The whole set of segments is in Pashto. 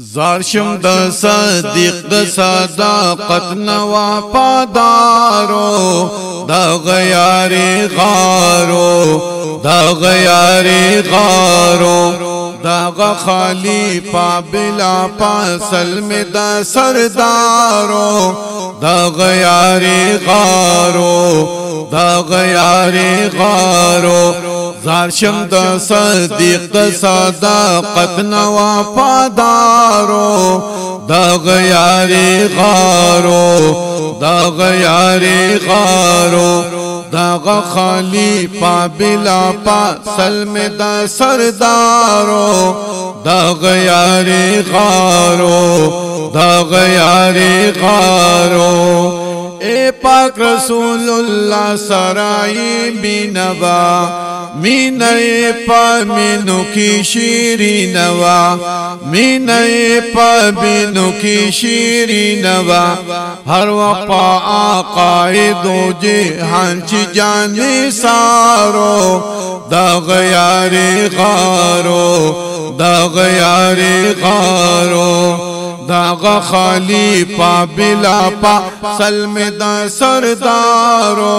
زارشم د صدیق د صداقت نوافادارو دا غیاری غارو دا غیاری غارو دا خلیفہ بلا پاسل میں دا سردارو دا غیاری غارو دا غیاری غارو زارشم د صدیق د صداقت نوافادارو دا غیاری غارو دا غیاری غارو دا خلیفہ بلا پاسل میں دا سردارو دا غیاری غارو دا غیاری غارو اے پاک رسول اللہ سرائی بینوا مینئے پا مینو کی شیری نوا مینئے پا مینو کی شیری نوا ہر وقا آقائی دو جہان چی جانی سارو دا غیاری غارو دا غیاری غارو دا خلیفہ بلا پاسل میں دا سردارو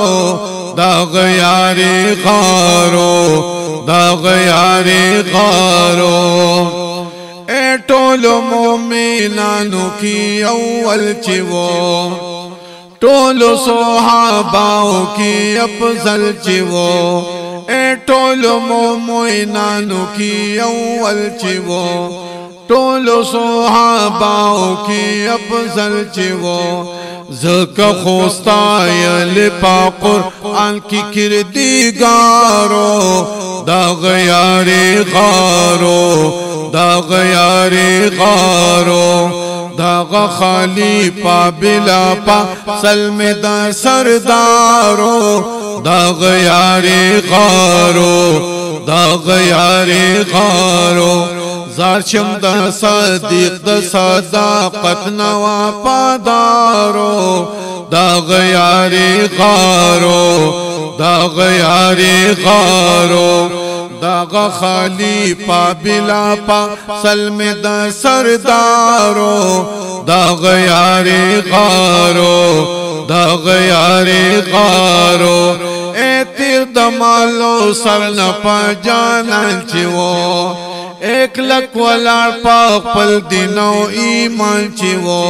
دا غیاری غارو دا غیاری غارو اے ٹولو مومنانو کی اول چیو ٹولو صحاباؤ کی افضل چیو اے ٹولو مومنانو کی اول چیو ٹولو صحاباؤ کی افضل چیو زکا خوستایل پا قرآن کی کردگارو دا غیاری غارو دا غیاری غارو دا خلیفہ بلا پاسل میں دا سردارو دا غیاری غارو دا غیاری غارو زارشم د صدیق د صداقت نوافادارو دا غیاری غارو دا غیاری غارو دا خلیفہ بلا پاسل میں دا سردارو دا غیاری غارو دا غیاری غارو اے تیر دمالو سر نپا جانان چیو ایک لک ولار پاک پل دینو ایمان چیو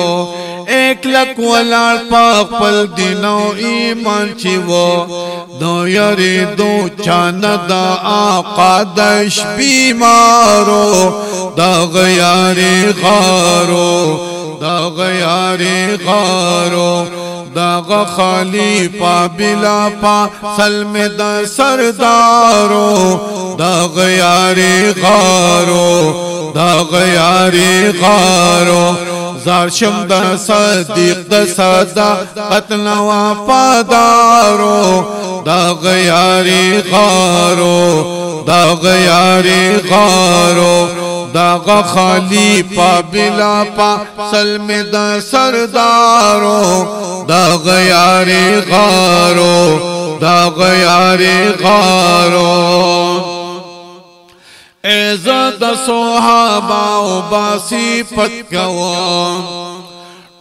ایک لک ولار پاک پل دینو ایمان چیو دو یاری دو چاند دا آقا دش بیمارو دا غیاری غارو دا غیاری غارو دا خلیفہ بلا پاسل میں دا سردارو دا غیاری غارو دا غیاری غارو زارشم دا صدیق دا صداقت نوافادارو دا غیاری غارو دا غیاری غارو دا خلیفہ بلا پاسل میں دا سردارو دا غیاری غارو دا غیاری غارو عزت صحاباؤ باصفت کوم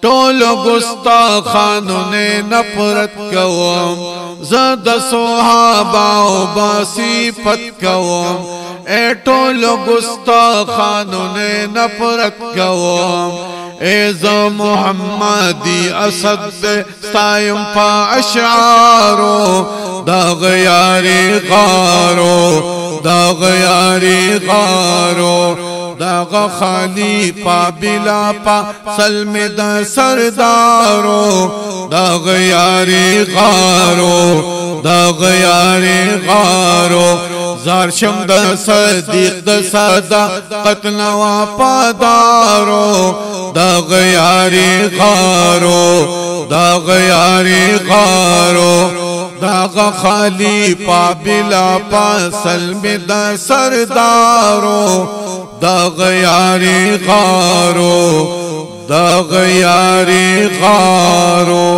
ٹولو گستاخانوں نے نفرت کوم زد صحاباؤ باصفت کوم اے ٹولو گستاخانوں نے نفرت کوم اے ز محمدی اسد ستایم پا اشعارو دا غیاری غارو دا غیاری غارو دا خلیفہ بلا پاسل میں دا سردارو دا غیاری غارو دا غیاری غارو زارشم د صدیق د صداقت نوافادارو دا غیاری غارو دا غیاری غارو دا خلیفہ بلا پاسل میں دا سردارو دا غیاری غارو دا غیاری غارو